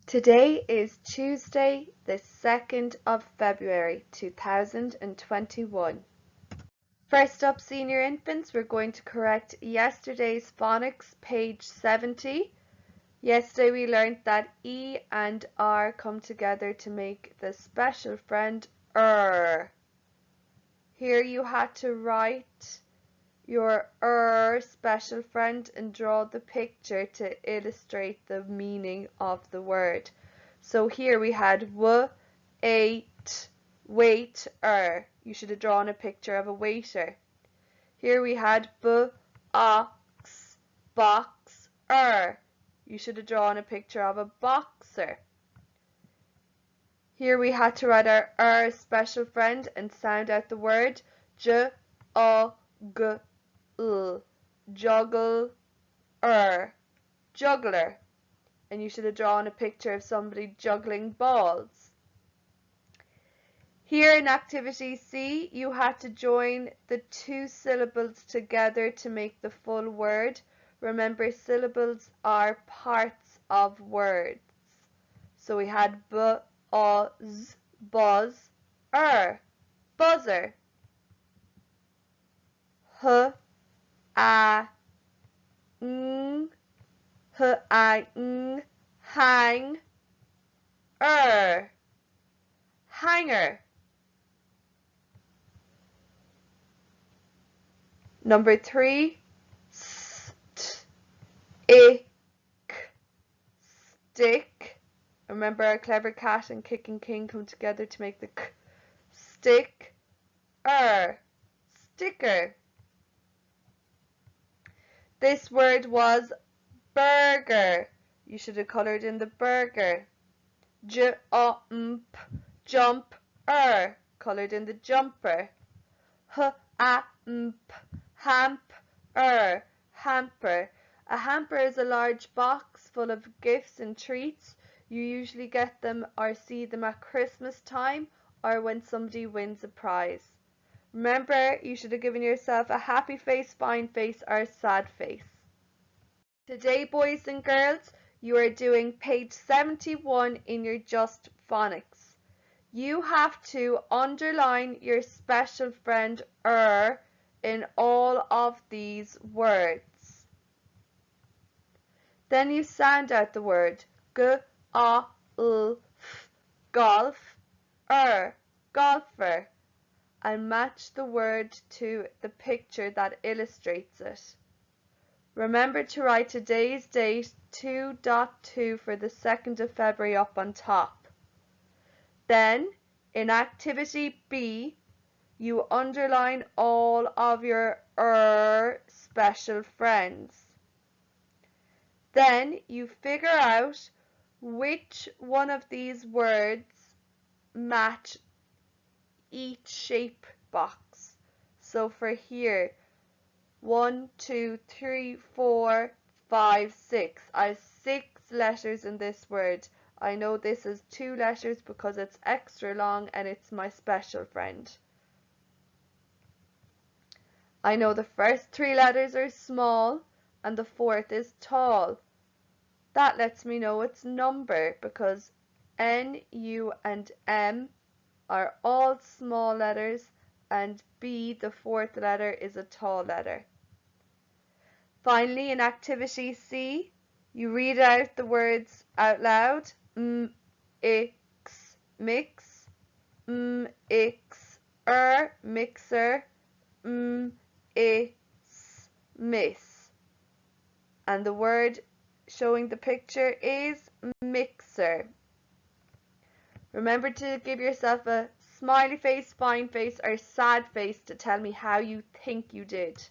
Today is Tuesday, the 2nd of February 2021. First up, senior infants, we're going to correct yesterday's phonics, page 70. Yesterday we learned that E and R come together to make the special friend Here you had to write your special friend and draw the picture to illustrate the meaning of the word. So here we had waiter. You should have drawn a picture of a waiter. Here we had boxer. You should have drawn a picture of a boxer. Here we had to write our special friend and sound out the word juggler, juggler. And you should have drawn a picture of somebody juggling balls. Here in activity C, you had to join the two syllables together to make the full word. Remember, syllables are parts of words. So we had buzzer, buzzer. Hang, hanger. Number 3, stick. Remember, our clever cat and kicking king come together to make the stick, sticker. This word was burger. You should have colored in the burger. Jump, colored in the jumper. Hamper. A hamper is a large box full of gifts and treats. You usually get them or see them at Christmas time or when somebody wins a prize. Remember, you should have given yourself a happy face, fine face, or a sad face. Today, boys and girls, you are doing page 71 in your Just Phonics. You have to underline your special friend in all of these words. Then you sound out the word golf, golfer, and match the word to the picture that illustrates it. Remember to write today's date 2.2 for the 2nd of February up on top. Then, in activity B, you underline all of your special friends. Then you figure out which one of these words match each shape box. So for here, 1, 2, 3, 4, 5, 6. I have 6 letters in this word. I know this is 2 letters because it's extra long and it's my special friend. I know the first 3 letters are small and the 4th is tall. That lets me know it's number because N, U and M are all small letters and B, the 4th letter, is a tall letter. Finally, in activity C, you read out the words out loud. Mix, mixer, miss. And the word showing the picture is mixer. Remember to give yourself a smiley face, fine face, or sad face to tell me how you think you did.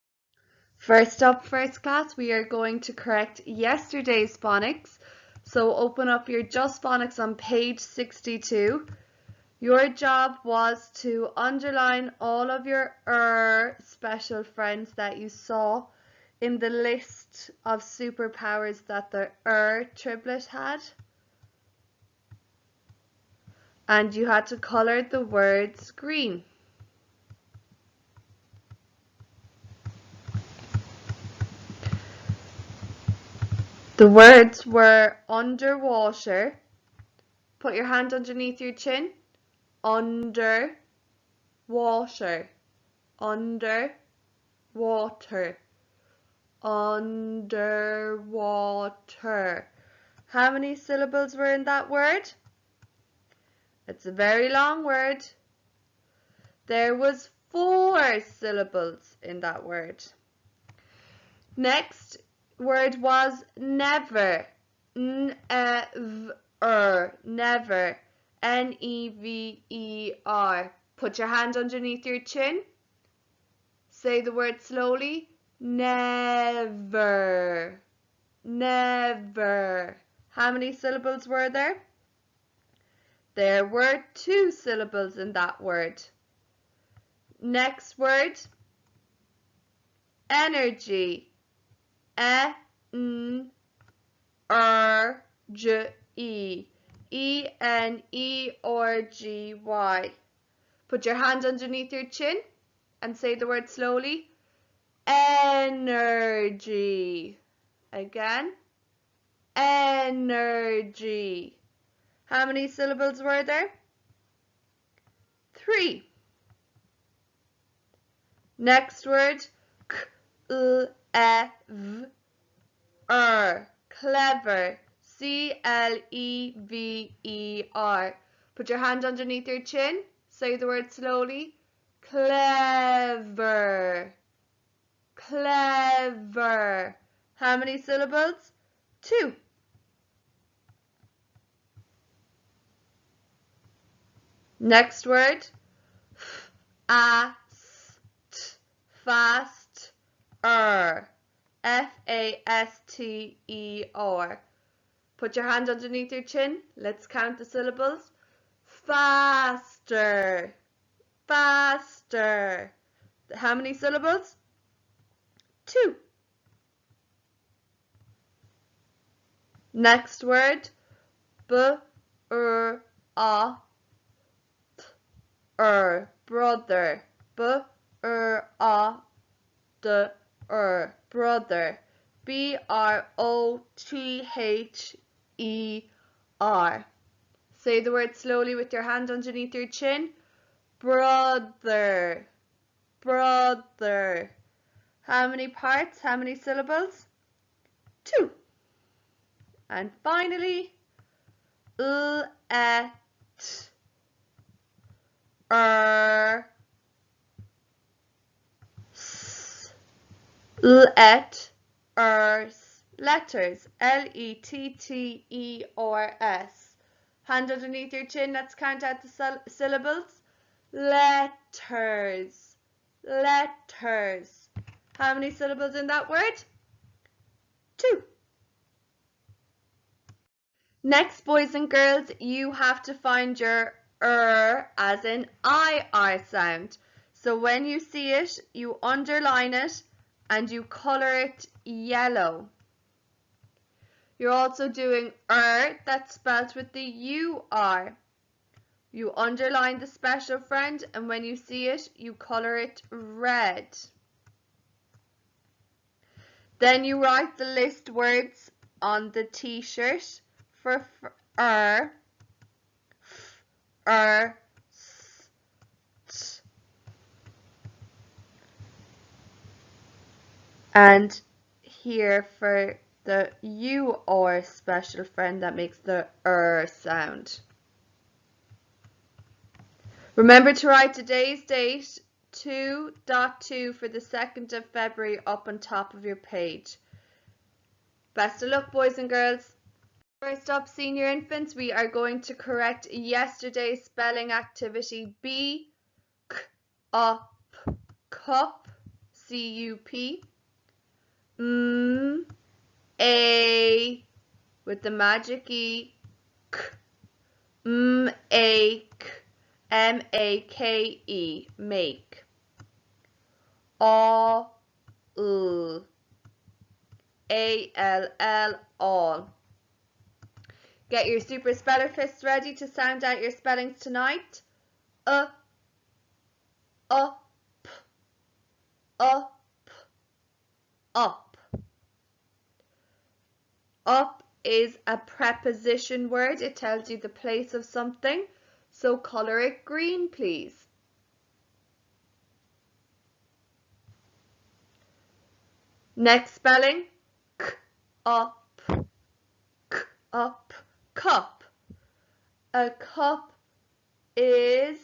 First up, first class, we are going to correct yesterday's phonics. So open up your Just Phonics on page 62. Your job was to underline all of your special friends that you saw in the list of superpowers that the triplet had. And you had to color the words green. The words were underwater, Put your hand underneath your chin. Under water. Under water. Underwater. How many syllables were in that word? It's a very long word. There was 4 syllables in that word. Next word was never. N-e-v-er. Never. N-e-v-e-r. Put your hand underneath your chin. Say the word slowly. Never. Never. How many syllables were there? There were 2 syllables in that word. Next word, energy. E-n-r-g-e. E-n-e-r-g-y. Put your hand underneath your chin and say the word slowly. Energy. Again. Energy. How many syllables were there? 3. Next word, c-l-e-v-er. Clever. C-l-e-v-e-r. Put your hand underneath your chin. Say the word slowly. Clever. Clever. How many syllables? 2. Next word, fast. Fast. F-a-s-t-e-r. Put your hand underneath your chin. Let's count the syllables. Faster. Faster. How many syllables? 2. Next word, brother. Brother. Brother. B-R-O-T-H-E-R. Say the word slowly with your hand underneath your chin. Brother. Brother. How many parts? How many syllables? 2. And finally, let. Let. Letters. L-E-T-T-E-R-S. Hand underneath your chin. Let's count out the syllables. Letters. Letters. How many syllables in that word? 2. Next, boys and girls, you have to find your as in IR sound. So when you see it, you underline it and you color it yellow. You're also doing that's spelled with the UR. You underline the special friend, and when you see it, you color it red. Then you write the list words on the t-shirt for and here for the UR special friend that makes the sound. Remember to write today's date, 2.2 for the 2nd of February up on top of your page. Best of luck, boys and girls. First up, senior infants, we are going to correct yesterday's spelling activity B, k, up, cup, C-U-P, A, with the magic E, k, ache, M-A-K-E, make, all, A-L-L, all. Get your super speller fists ready to sound out your spellings tonight. Up, up, up. Up is a preposition word. It tells you the place of something. So colour it green, please. Next spelling, k-up, k-up, cup. A cup is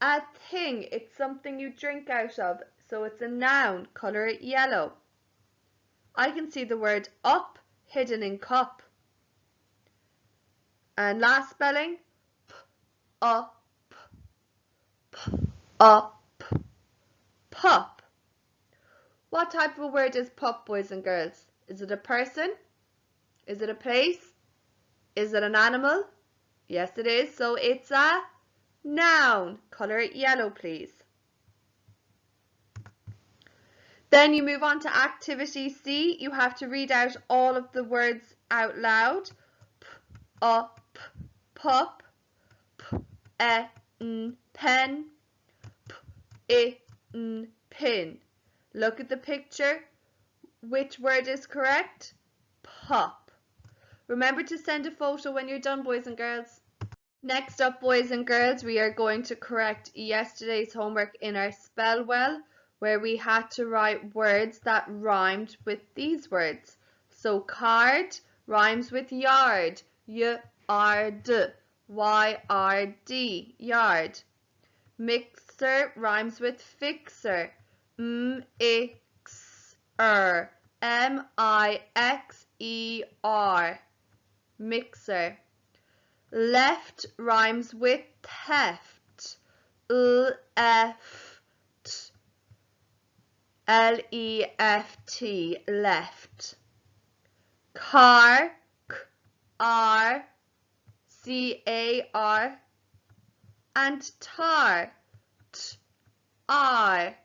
a thing. It's something you drink out of. So it's a noun. Colour it yellow. I can see the word up hidden in cup. And last spelling, p-up, p-up, pup. What type of a word is pup, boys and girls? Is it a person? Is it a place? Is it an animal? Yes, it is. So it's a noun. Colour it yellow, please. Then you move on to activity C. You have to read out all of the words out loud. P-up, pup, pen, pin. Look at the picture. Which word is correct? Pup. Remember to send a photo when you're done, boys and girls. Next up, boys and girls, we are going to correct yesterday's homework in our Spell Well, where we had to write words that rhymed with these words. So card rhymes with yard. Y-R-D. Y-R-D. Yard. Mixer rhymes with fixer. M-I-X-Er. M-I-X-E-R. Mixer. Left rhymes with theft. L-F-T. L-E-F-T. Left. Car. K-R. C-A-R. And tar. T-R.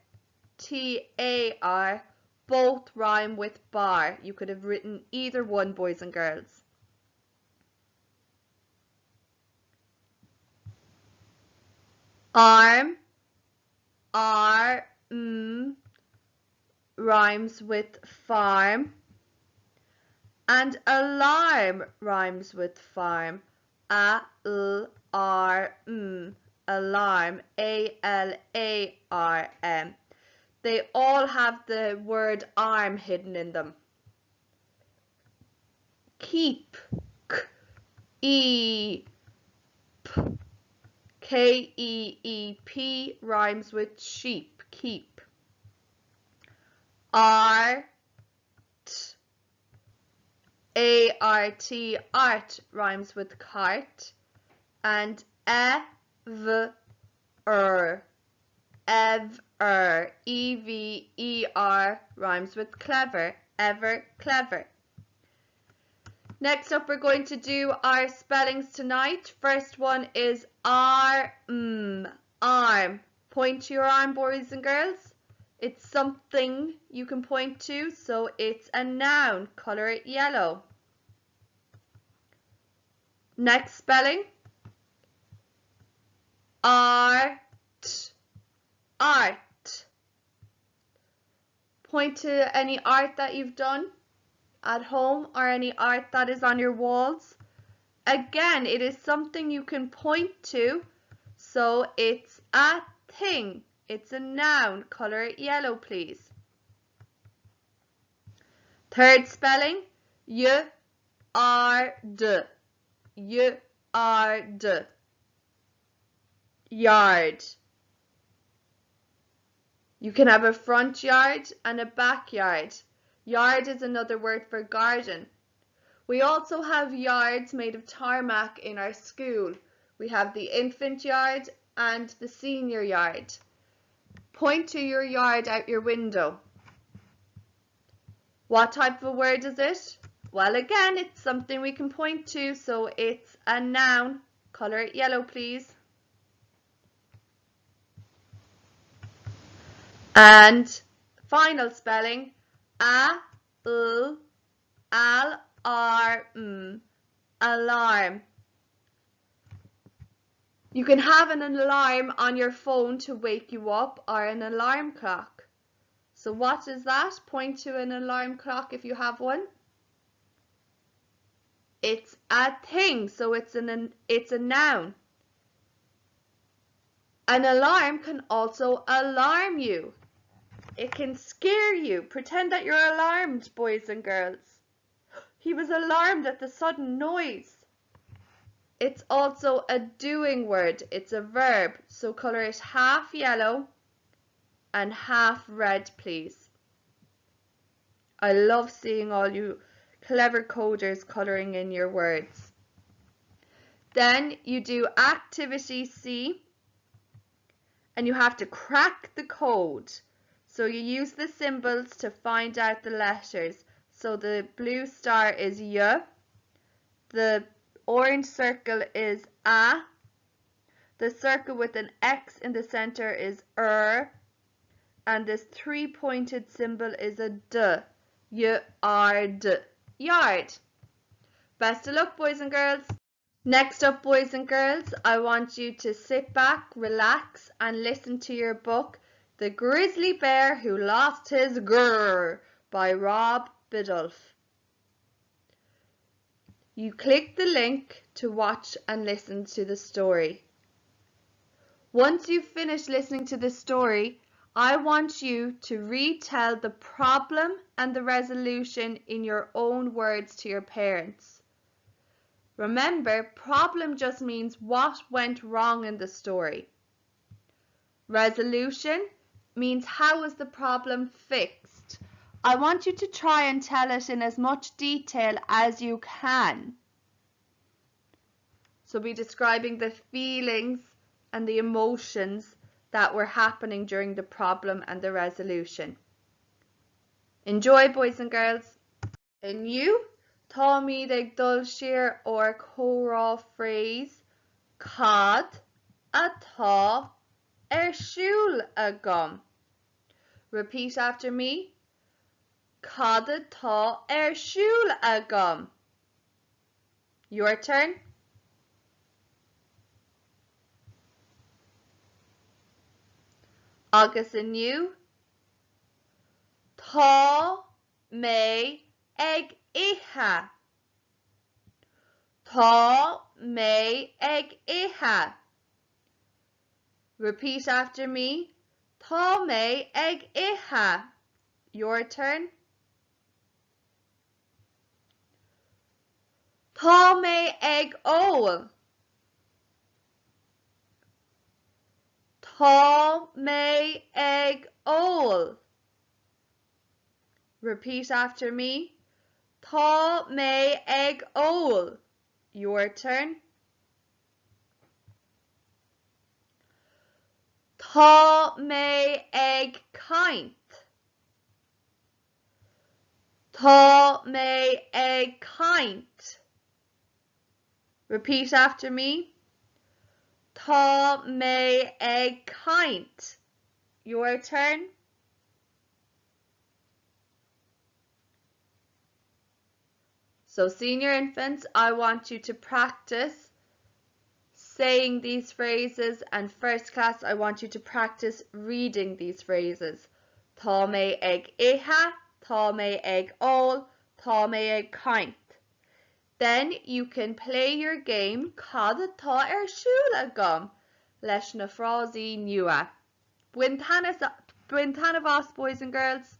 T-A-R. Both rhyme with bar. You could have written either one, boys and girls. Arm, rhymes with farm. And alarm rhymes with farm. A-L-R-M. Alarm. A-L-A-R-M. They all have the word arm hidden in them. Keep. K-E-P. K-E-E-P rhymes with sheep. Keep. Art. A-R-T. Art rhymes with cart. And ev-er. Ever. E-V-E-R rhymes with clever. Ever clever. Next up, we're going to do our spellings tonight. First one is arm. Arm. Point to your arm, boys and girls. It's something you can point to, so it's a noun. Colour it yellow. Next spelling. Art. Art. Point to any art that you've done at home or any art that is on your walls. Again, it is something you can point to, so it's a thing. It's a noun. Colour it yellow, please. Third spelling, y-r-d. Y-r-d. Yard. You can have a front yard and a backyard. Yard is another word for garden. We also have yards made of tarmac in our school. We have the infant yard and the senior yard. Point to your yard out your window. What type of a word is it? Well, again, it's something we can point to, so it's a noun. Colour it yellow, please. And final spelling, A-L-R-M, alarm. You can have an alarm on your phone to wake you up, or an alarm clock. So what is that? Point to an alarm clock if you have one. It's a thing, so it's a noun. An alarm can also alarm you. It can scare you. Pretend that you're alarmed, boys and girls. He was alarmed at the sudden noise. It's also a doing word. It's a verb, so colour it half yellow and half red, please. I love seeing all you clever coders colouring in your words. Then you do activity C, and you have to crack the code. So you use the symbols to find out the letters. So the blue star is Y, the orange circle is A, the circle with an X in the center is and this three-pointed symbol is a D, Y-R-D, yard. Best of luck, boys and girls. Next up, boys and girls, I want you to sit back, relax, and listen to your book, The Grizzly Bear Who Lost His Grrr by Rob Biddulph. You click the link to watch and listen to the story. Once you've finished listening to the story, I want you to retell the problem and the resolution in your own words to your parents. Remember, problem just means what went wrong in the story. Resolution means how is the problem fixed. I want you to try and tell it in as much detail as you can. So be describing the feelings and the emotions that were happening during the problem and the resolution. Enjoy, boys and girls. And you, tá míad ag dul siar or chórá phrase cad atá siúl agam. Repeat after me. Cad atá siúl agam. Your turn. Agus aniu. Tá mé ag ithe. Tá mé ag ithe. Repeat after me. Tá mé ag ithe. Your turn. Tá mé ag óil. Tá mé ag óil. Repeat after me. Tá mé ag óil. Your turn. Tá mé ag caint. Tá mé ag caint. Repeat after me. Tá mé ag caint. Your turn. So senior infants, I want you to practice saying these phrases, and first class, I want you to practice reading these phrases. Tá mé ag ithe, tá mé ag óil, tá mé ag caint. Then you can play your game Cad atá siúl agam leis na phrásaí nua. Buin tanna boys and girls.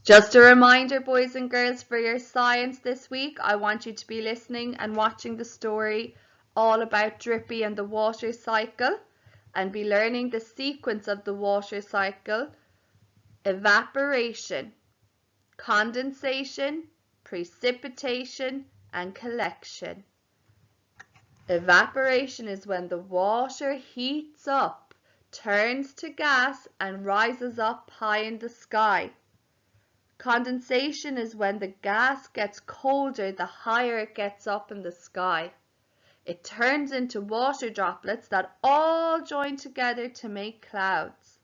Just a reminder, boys and girls, for your science this week, I want you to be listening and watching the story all about Drippy and the water cycle, and be learning the sequence of the water cycle: evaporation, condensation, precipitation, and collection. Evaporation is when the water heats up, turns to gas, and rises up high in the sky. Condensation is when the gas gets colder the higher it gets up in the sky. It turns into water droplets that all join together to make clouds.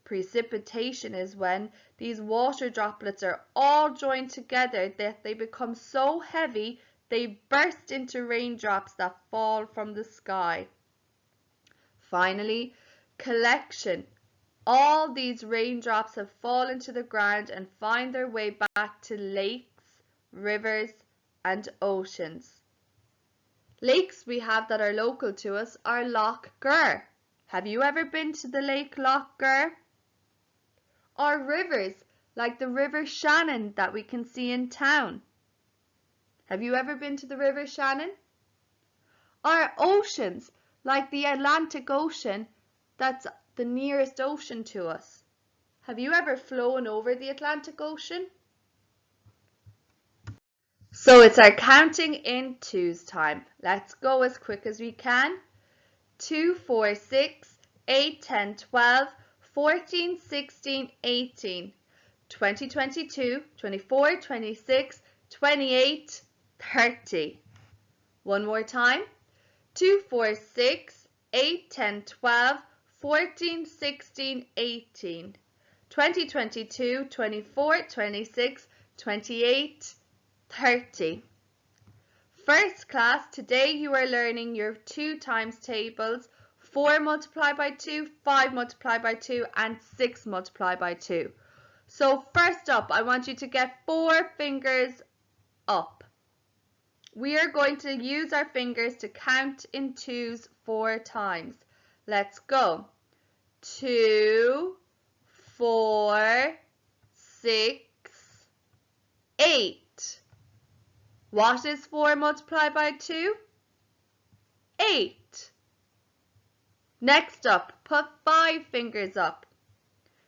Precipitation is when these water droplets are all joined together that they become so heavy they burst into raindrops that fall from the sky. Finally, collection. All these raindrops have fallen to the ground and find their way back to lakes, rivers, and oceans. Lakes we have that are local to us are Lough Ger. Have you ever been to the Lake Lough Ger? Or rivers like the River Shannon that we can see in town. Have you ever been to the River Shannon? Or oceans like the Atlantic Ocean, that's the nearest ocean to us. Have you ever flown over the Atlantic Ocean? So it's our counting in twos time. Let's go as quick as we can. 2, 4, 6, 8, 10, 12, 14, 16, 18, 20, 22, 24, 26, 28, 30. One more time. 2, 4, 6, 8, 10, 12, 14, 16, 18, 20, 22, 24, 26, 28, 30. First class, today you are learning your 2 times tables, 4 multiplied by 2, 5 multiplied by 2, and 6 multiplied by 2. So first up, I want you to get 4 fingers up. We are going to use our fingers to count in twos 4 times. Let's go. 2, 4, 6, 8. What is 4 multiplied by 2? 8. Next up, put 5 fingers up.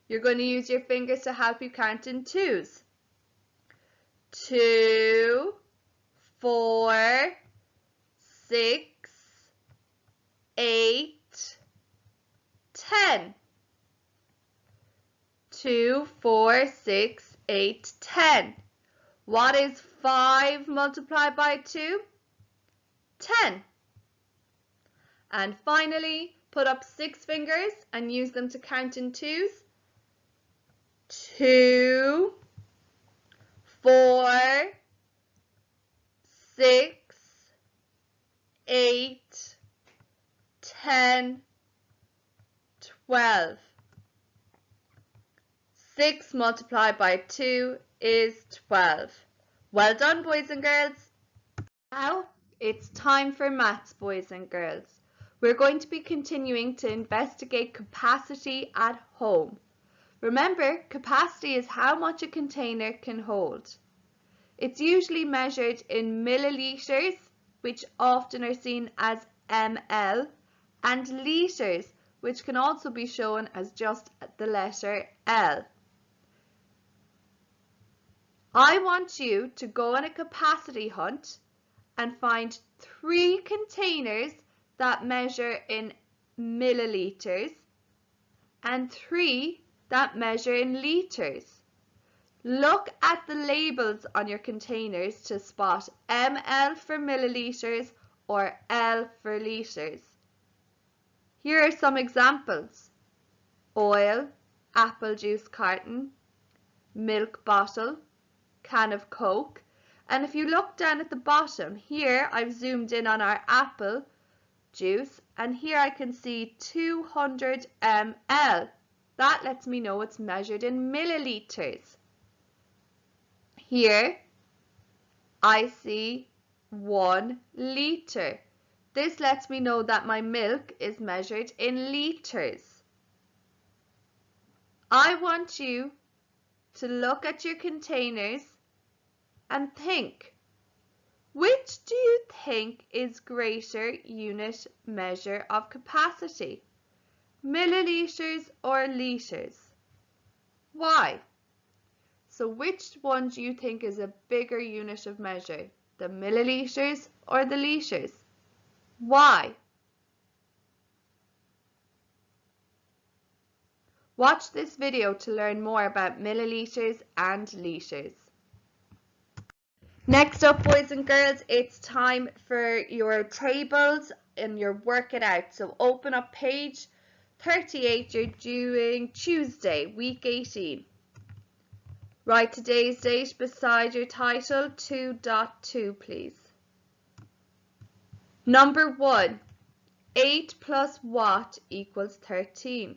You're going to use your fingers to help you count in twos. 2, 4, 6, 8, 10. 2, 4, 6, 8, 10. What is 5 multiplied by 2? 10. And finally, put up 6 fingers and use them to count in twos. 2, 4, 6, 8, 10, 12. 6 multiplied by 2 is 12. Well done, boys and girls. Now it's time for maths, boys and girls. We're going to be continuing to investigate capacity at home. Remember, capacity is how much a container can hold. It's usually measured in milliliters, which often are seen as ml, and liters, which can also be shown as just the letter L. I want you to go on a capacity hunt and find 3 containers that measure in milliliters and 3 that measure in liters. Look at the labels on your containers to spot ml for milliliters or L for liters. Here are some examples: oil, apple juice carton, milk bottle, can of Coke. And if you look down at the bottom, here I've zoomed in on our apple juice, and here I can see 200 ml. That lets me know it's measured in milliliters. Here I see 1 liter. This lets me know that my milk is measured in liters. I want you to look at your containers and think, which do you think is greater unit measure of capacity? Milliliters or liters? Why? So which one do you think is a bigger unit of measure? The milliliters or the liters? Why? Watch this video to learn more about milliliters and liters. Next up, boys and girls, it's time for your tables and your work it out. So open up page 38, you're doing Tuesday, week 18. Write today's date beside your title, 2.2 please. Number 1, 8 plus what equals 13?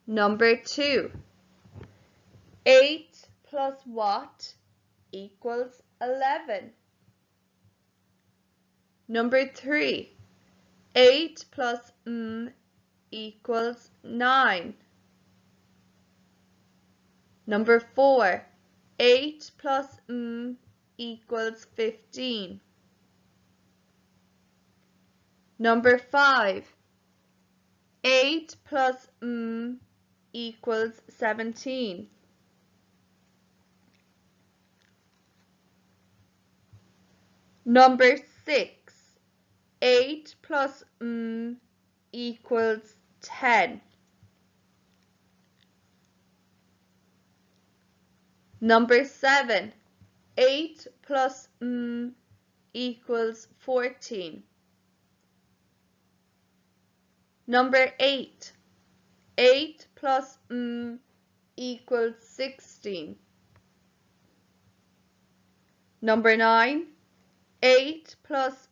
Number 2, 8 plus what equals 11. Number 3. 8 plus equals 9. Number 4. 8 plus equals 15. Number 5. 8 plus equals 17. Number 6. 8 plus equals 10. Number 7. 8 plus equals 14. Number 8. 8 plus equals 16. Number 9. 8 plus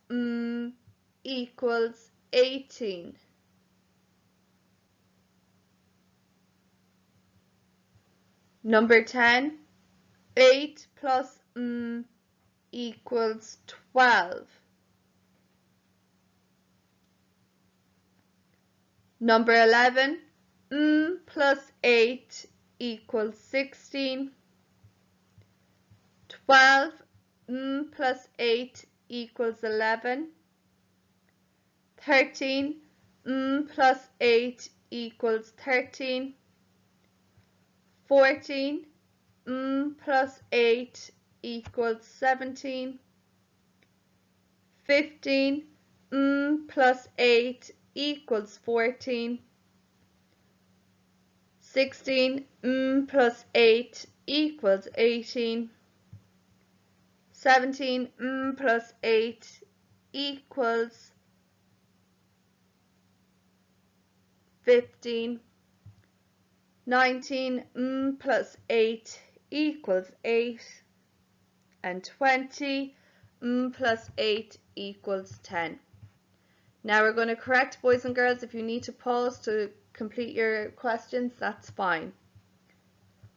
equals 18. Number 10. 8 plus equals 12. Number 11. Plus 8 equals 16. 12 plus 8 equals 11. 13 plus 8 equals 13. 14 plus 8 equals 17. 15 plus 8 equals 14. 16 plus 8 equals 18. 17 plus 8 equals 15. 19 plus 8 equals 8. And 20 plus 8 equals 10. Now we're going to correct, boys and girls. If you need to pause to complete your questions, that's fine.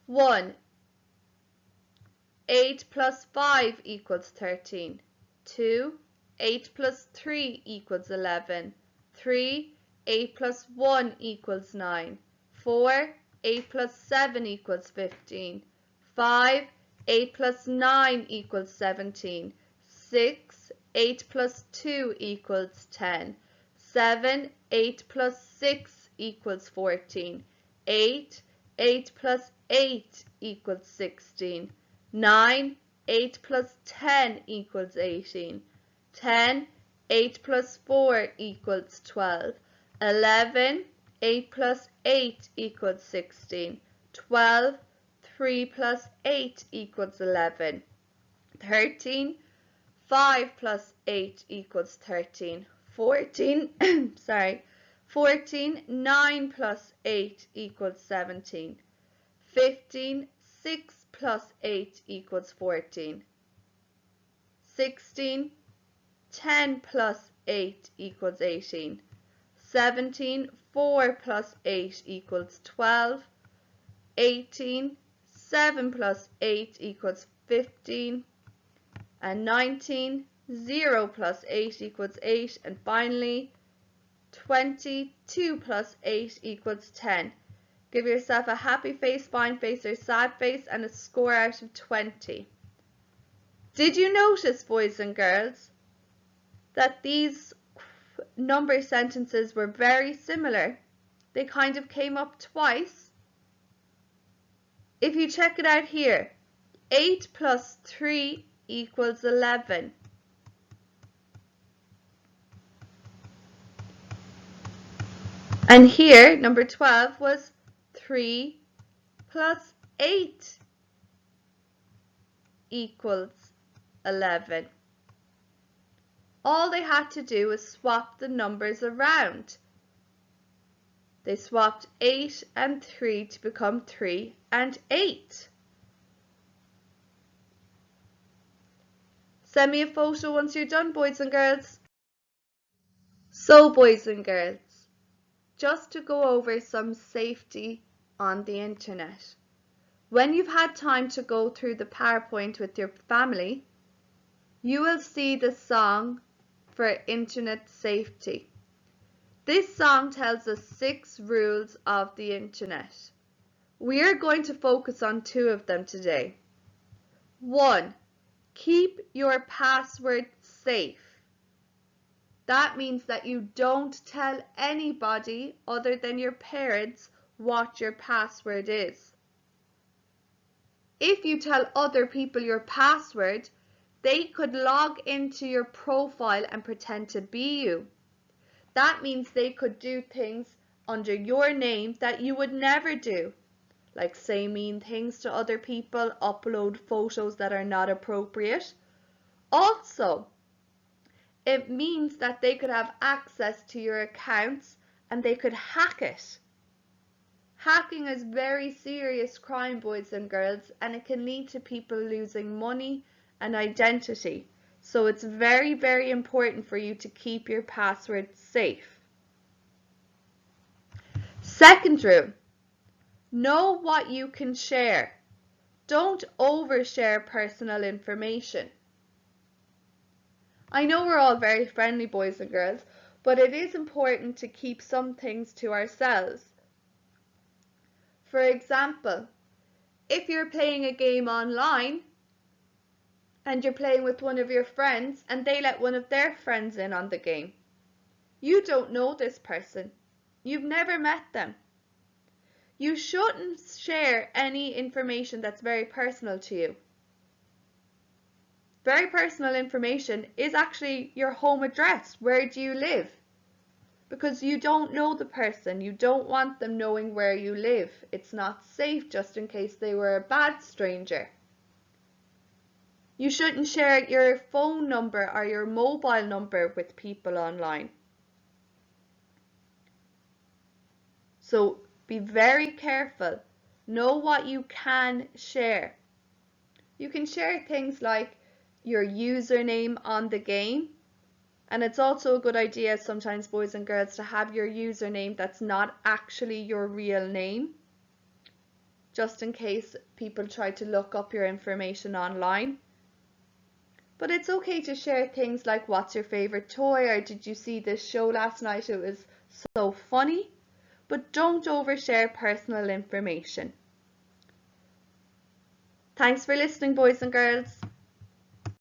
1. 8 plus 5 equals 13. 2. 8 plus 3 equals 11. 3. 8 plus 1 equals 9. 4. 8 plus 7 equals 15. 5. 8 plus 9 equals 17. 6. 8 plus 2 equals 10. 7. 8 plus 6 equals 14. 8. 8 plus 8 equals 16. 9. 8 plus 10 equals 18. 10. 8 plus 4 equals 12. 11. 8 plus 8 equals 16. 12. 3 plus 8 equals 11. 13. 5 plus 8 equals 13. 14. 14. 9 plus 8 equals 17. 15. 6 plus 8 equals 14. 16. 10 plus 8 equals 18. 17. 4 plus 8 equals 12. 18. 7 plus 8 equals 15. And 19. 0 plus 8 equals 8. And finally, 22 plus 8 equals 10. Give yourself a happy face, fine face, or sad face, and a score out of 20. Did you notice, boys and girls, that these number sentences were very similar? They kind of came up twice. If you check it out here, 8 plus 3 equals 11. And here, number 12 was 3 plus 8 equals 11. All they had to do was swap the numbers around. They swapped 8 and 3 to become 3 and 8. Send me a photo once you're done, boys and girls. So, boys and girls, just to go over some safety on the internet. When you've had time to go through the PowerPoint with your family, you will see the song for internet safety. This song tells us 6 rules of the internet. We are going to focus on 2 of them today. 1. Keep your password safe. That means that you don't tell anybody other than your parents what your password is. If you tell other people your password, they could log into your profile and pretend to be you. That means they could do things under your name that you would never do, like say mean things to other people, upload photos that are not appropriate. Also, it means that they could have access to your accounts and they could hack it. Hacking is very serious crime, boys and girls, and it can lead to people losing money and identity. So it's very, very important for you to keep your password safe. Second rule, know what you can share. Don't overshare personal information. I know we're all very friendly, boys and girls, but it is important to keep some things to ourselves. For example, if you're playing a game online and you're playing with one of your friends and they let one of their friends in on the game, you don't know this person. You've never met them. You shouldn't share any information that's very personal to you. Very personal information is actually your home address. Where do you live? Because you don't know the person. You don't want them knowing where you live. It's not safe, just in case they were a bad stranger. You shouldn't share your phone number or your mobile number with people online. So be very careful. Know what you can share. You can share things like your username on the game. And it's also a good idea sometimes, boys and girls, to have your username that's not actually your real name, just in case people try to look up your information online. But it's okay to share things like what's your favorite toy, or did you see this show last night, it was so funny. But don't overshare personal information. Thanks for listening, boys and girls.